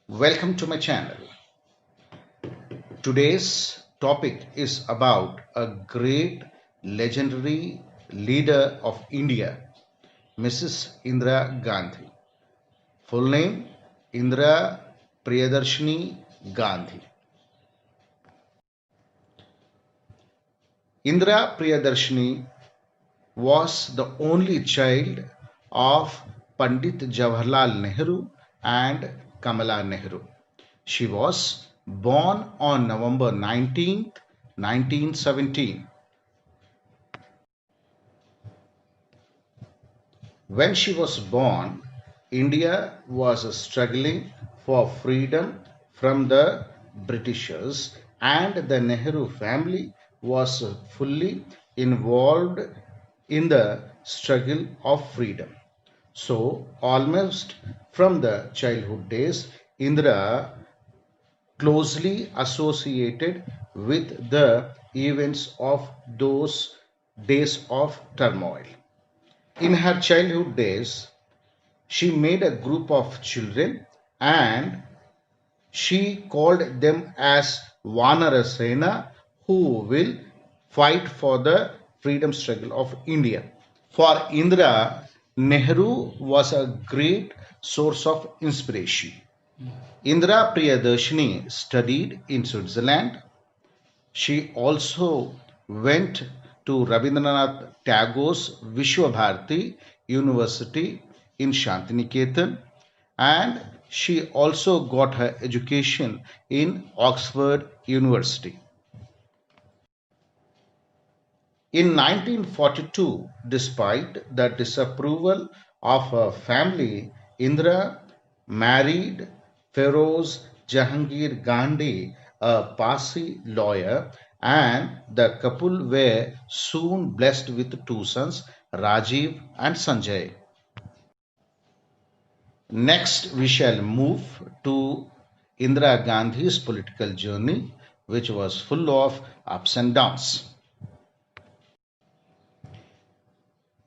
Welcome to my channel. Today's topic is about a great legendary leader of India, Mrs. Indira Gandhi. Full name Indira Priyadarshini Gandhi. Indira Priyadarshini was the only child of Pandit Jawaharlal Nehru and Kamala Nehru. She was born on November 19th, 1917. When she was born, India was struggling for freedom from the Britishers, and the Nehru family was fully involved in the struggle of freedom. So, almost from the childhood days, Indira closely associated with the events of those days of turmoil. In her childhood days, she made a group of children and she called them as Vanarasena, who will fight for the freedom struggle of India. For Indira, Nehru was a great source of inspiration. Indira Priyadarshini studied in Switzerland. She also went to Rabindranath Tagore's Vishwabharati University in Shantiniketan, and she also got her education in Oxford University. In 1942, despite the disapproval of her family, Indira married Feroz Jahangir Gandhi, a Parsi lawyer, and the couple were soon blessed with two sons, Rajiv and Sanjay. Next, we shall move to Indira Gandhi's political journey, which was full of ups and downs.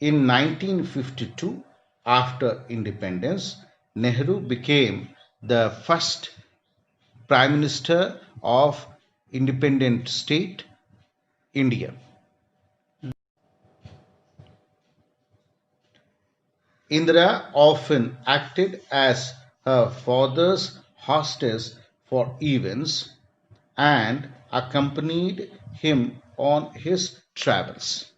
In 1952, after independence, Nehru became the first Prime Minister of independent state India. Indira often acted as her father's hostess for events and accompanied him on his travels.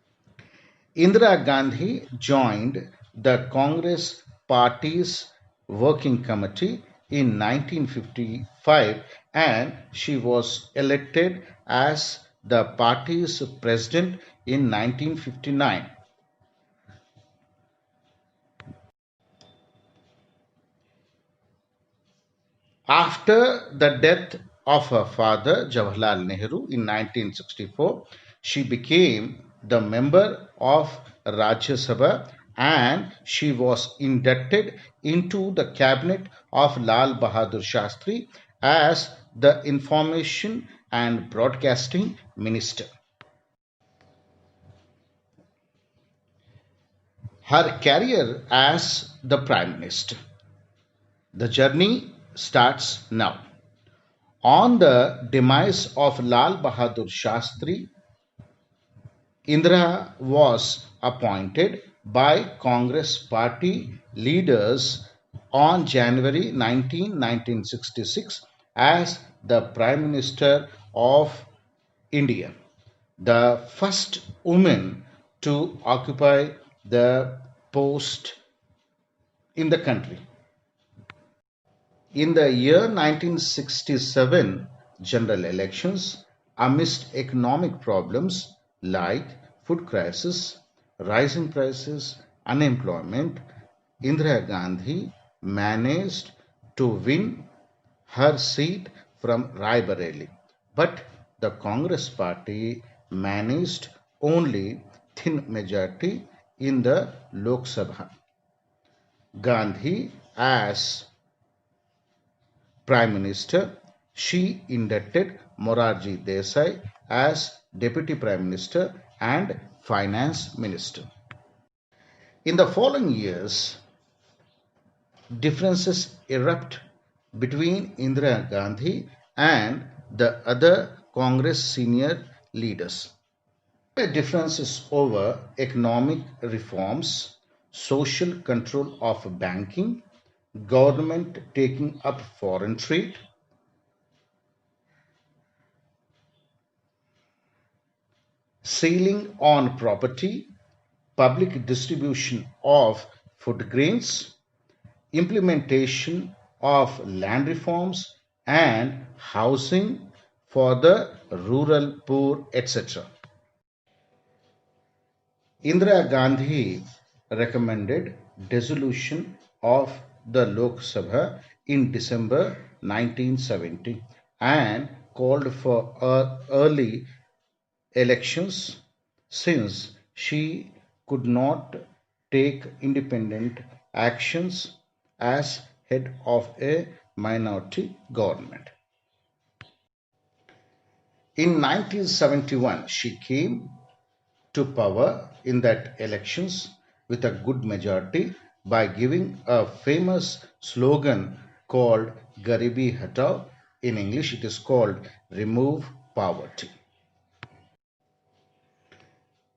Indira Gandhi joined the Congress Party's working committee in 1955 and she was elected as the party's president in 1959. After the death of her father, Jawaharlal Nehru, in 1964, she became the member of Rajya Sabha and she was inducted into the cabinet of Lal Bahadur Shastri as the Information and Broadcasting Minister. Her career as the Prime Minister. The journey starts now. On the demise of Lal Bahadur Shastri, Indira was appointed by Congress party leaders on January 1966 as the Prime Minister of India, the first woman to occupy the post in the country. In the year 1967 general elections, amidst economic problems like food crisis, rising prices, unemployment, Indira Gandhi managed to win her seat from Raebareli. But the Congress party managed only thin majority in the Lok Sabha. Gandhi, as Prime Minister, she inducted Morarji Desai as Deputy Prime Minister and Finance Minister. In the following years, differences erupt between Indira Gandhi and the other Congress senior leaders. The difference is over economic reforms, social control of banking, government taking up foreign trade, ceiling on property, public distribution of food grains, implementation of land reforms and housing for the rural poor, etc. Indira Gandhi recommended dissolution of the Lok Sabha in December 1970 and called for early elections since she could not take independent actions as head of a minority government. In 1971, she came to power in that elections with a good majority by giving a famous slogan called Garibi Hatao. In English, it is called Remove Poverty.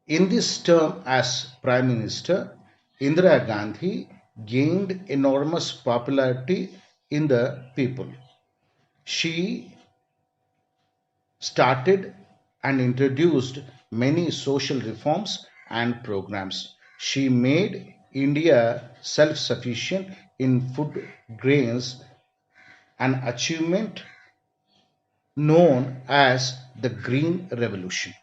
In this term as Prime Minister, Indira Gandhi gained enormous popularity in the people. She started and introduced many social reforms and programs. She made India self sufficient in food grains, an achievement known as the Green Revolution.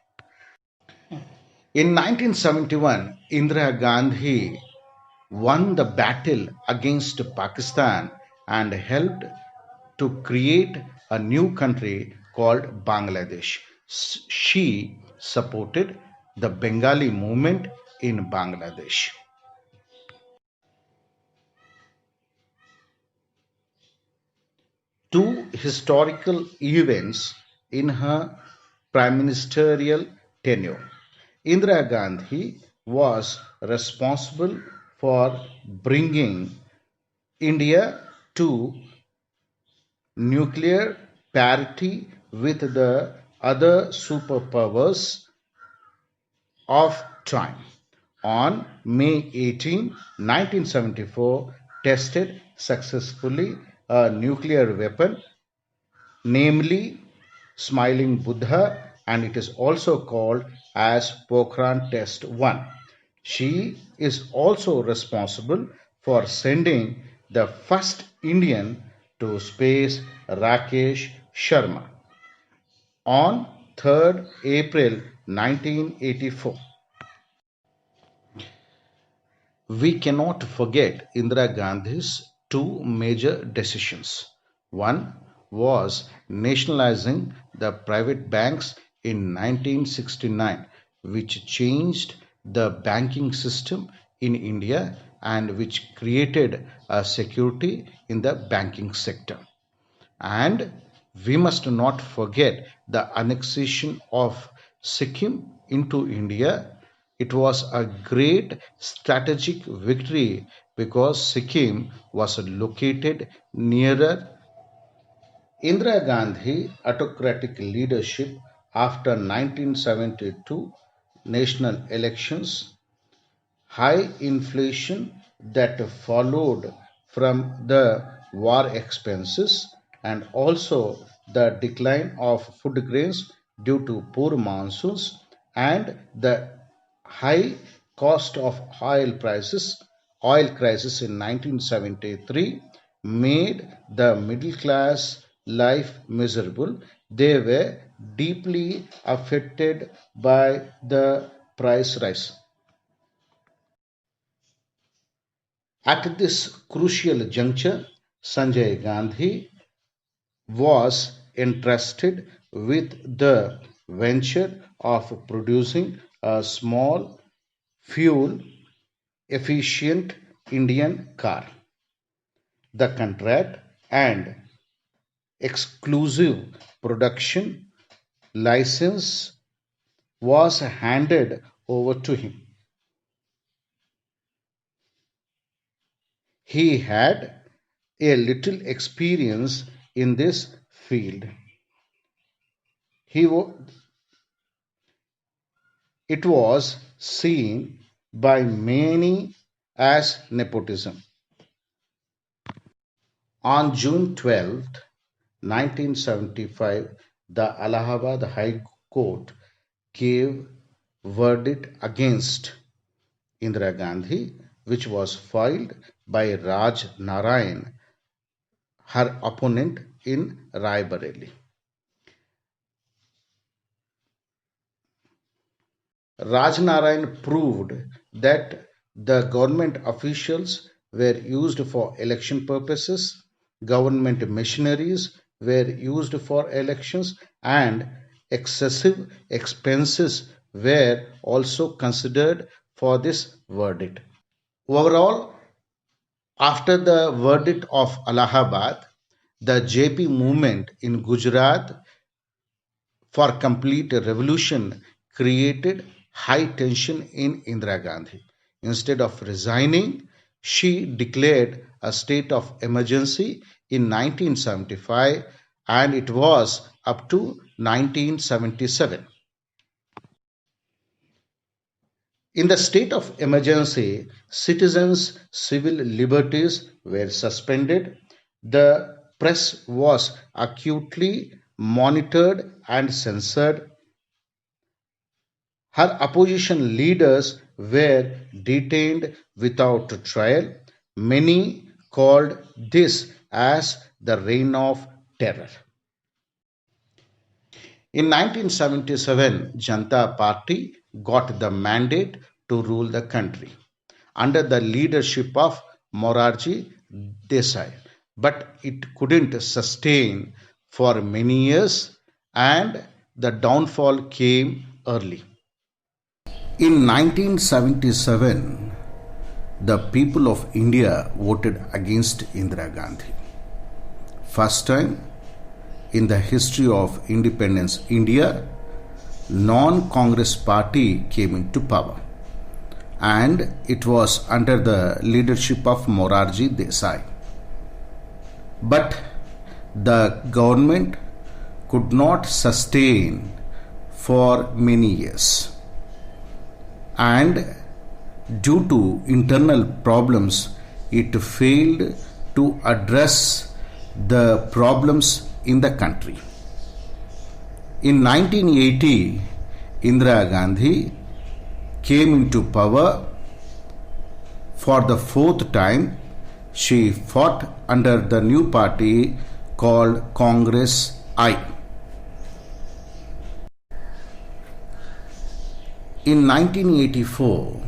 In 1971, Indira Gandhi won the battle against Pakistan and helped to create a new country called Bangladesh. She supported the Bengali movement in Bangladesh. Two historical events in her prime ministerial tenure. Indira Gandhi was responsible for bringing India to nuclear parity with the other superpowers of time. On May 18, 1974, tested successfully a nuclear weapon, namely Smiling Buddha, and it is also called as Pokhran Test 1. She is also responsible for sending the first Indian to space, Rakesh Sharma, on 3rd April 1984. We cannot forget Indira Gandhi's two major decisions. One was nationalizing the private banks in 1969, which changed the banking system in India and which created a security in the banking sector. And we must not forget the annexation of Sikkim into India. It was a great strategic victory because Sikkim was located nearer Indira Gandhi autocratic leadership after 1972 national elections, high inflation that followed from the war expenses, and also the decline of food grains due to poor monsoons and the high cost of oil crisis in 1973 made the middle class life miserable. They were deeply affected by the price rise. At this crucial juncture, Sanjay Gandhi was entrusted with the venture of producing a small, fuel efficient Indian car. The contract and exclusive production license was handed over to him. He had a little experience in this field. He it was seen by many as nepotism. On June 12th, 1975, the Allahabad High Court gave verdict against Indira Gandhi, which was filed by Raj Narayan, her opponent in Raebareli. Raj Narayan proved that the government officials were used for election purposes, government machineries were used for elections, and excessive expenses were also considered for this verdict. Overall, after the verdict of Allahabad, the JP movement in Gujarat for complete revolution created high tension in Indira Gandhi. Instead of resigning, she declared a state of emergency in 1975, and it was up to 1977. In the state of emergency, citizens' civil liberties were suspended, the press was acutely monitored and censored, her opposition leaders were detained without trial. Many called this as the reign of terror. In 1977, Janata Party got the mandate to rule the country under the leadership of Morarji Desai, but it couldn't sustain for many years and the downfall came early. In 1977, the people of India voted against Indira Gandhi. First time in the history of independence India, non-Congress party came into power, and it was under the leadership of Morarji Desai. But the government could not sustain for many years, and due to internal problems, it failed to address the problems in the country. In 1980, Indira Gandhi came into power for the fourth time. She fought under the new party called Congress I. In 1984,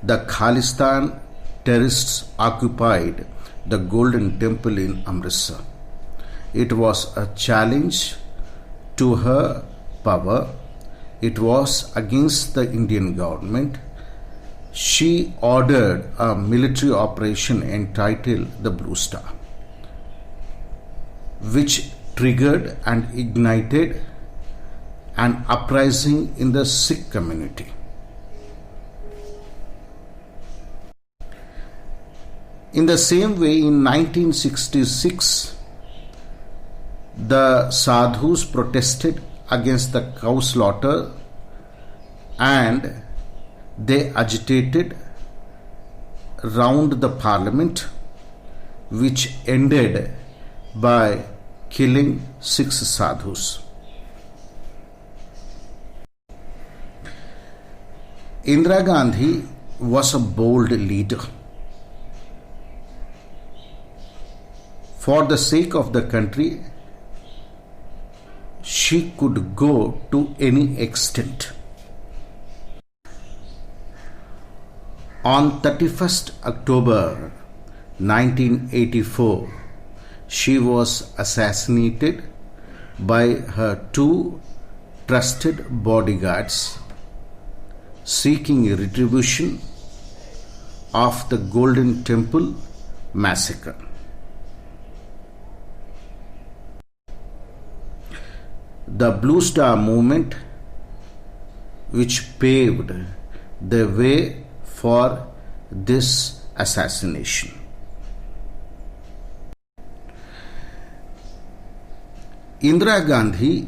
the Khalistan terrorists occupied the Golden Temple in Amritsar. It was a challenge to her power. It was against the Indian government. She ordered a military operation entitled the Blue Star, which triggered and ignited an uprising in the Sikh community. In the same way, in 1966, the sadhus protested against the cow slaughter and they agitated round the parliament, which ended by killing 6 sadhus. Indira Gandhi was a bold leader. For the sake of the country, she could go to any extent. On 31st October 1984, she was assassinated by her 2 trusted bodyguards seeking retribution of the Golden Temple massacre. The Blue Star movement, which paved the way for this assassination. Indira Gandhi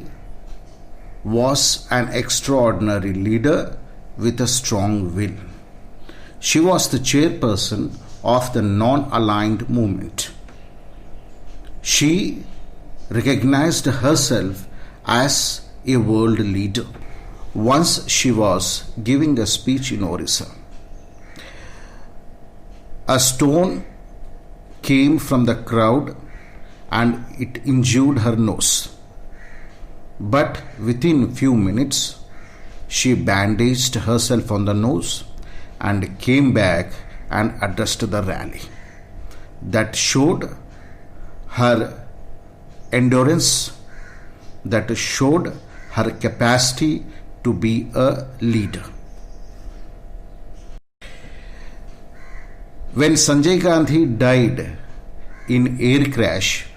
was an extraordinary leader with a strong will. She was the chairperson of the non-aligned movement. She recognized herself as a world leader. Once she was giving a speech in Orissa. A stone came from the crowd and it injured her nose. But within few minutes, she bandaged herself on the nose and came back and addressed the rally. That showed her endurance, that showed her capacity to be a leader. When Sanjay Gandhi died in air crash,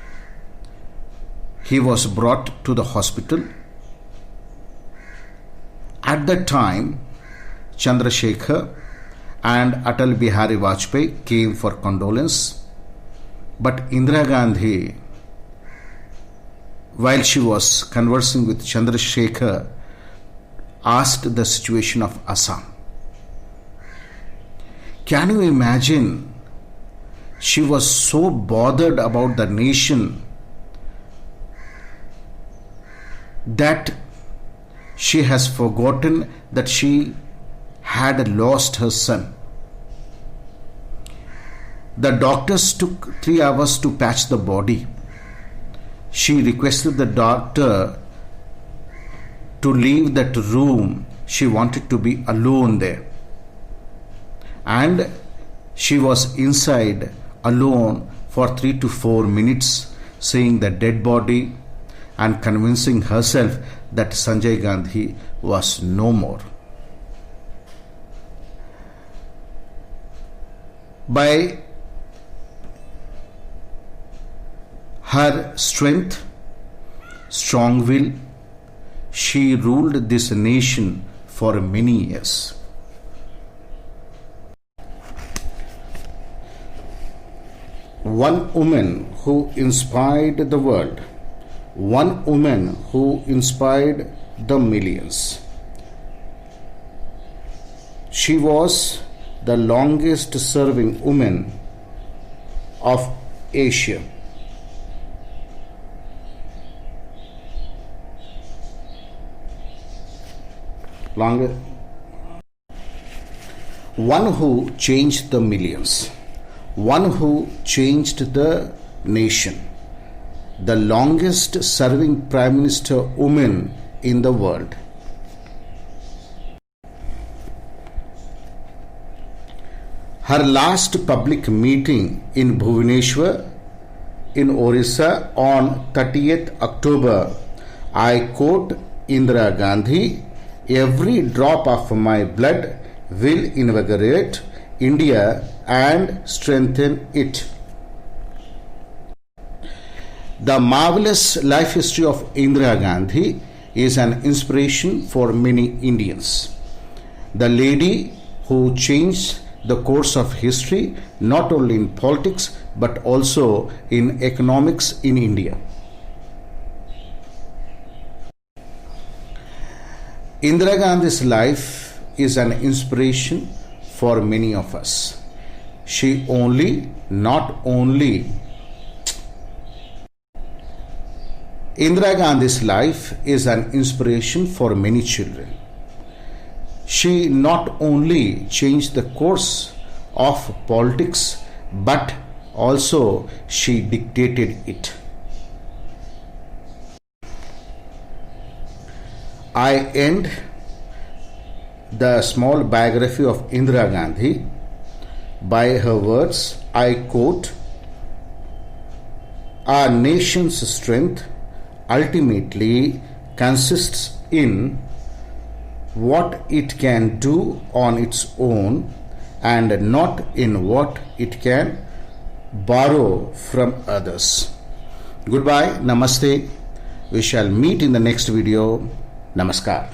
he was brought to the hospital. At that time, Chandrasekhar and Atal Bihari Vajpayee came for condolence, but Indira Gandhi, while she was conversing with Chandrasekhar, asked the situation of Assam. Can you imagine? She was so bothered about the nation that she has forgotten that she had lost her son. The doctors took 3 hours to patch the body. She requested the doctor to leave that room. She wanted to be alone there. And she was inside alone for 3 to 4 minutes, seeing the dead body and convincing herself that Sanjay Gandhi was no more. By her strength, strong will, she ruled this nation for many years. One woman who inspired the world, one woman who inspired the millions. She was the longest serving woman of Asia. One who changed the millions, one who changed the nation, the longest serving Prime Minister woman in the world. Her last public meeting in Bhubaneswar in Orissa on 30th October, I quote Indira Gandhi, "Every drop of my blood will invigorate India and strengthen it." The marvelous life history of Indira Gandhi is an inspiration for many Indians. The lady who changed the course of history not only in politics but also in economics in India. Indira Gandhi's life is an inspiration for many of us. Indira Gandhi's life is an inspiration for many children. She not only changed the course of politics, but also she dictated it. I end the small biography of Indira Gandhi by her words. I quote, "Our nation's strength ultimately consists in what it can do on its own and not in what it can borrow from others." Goodbye, namaste. We shall meet in the next video. Namaskar.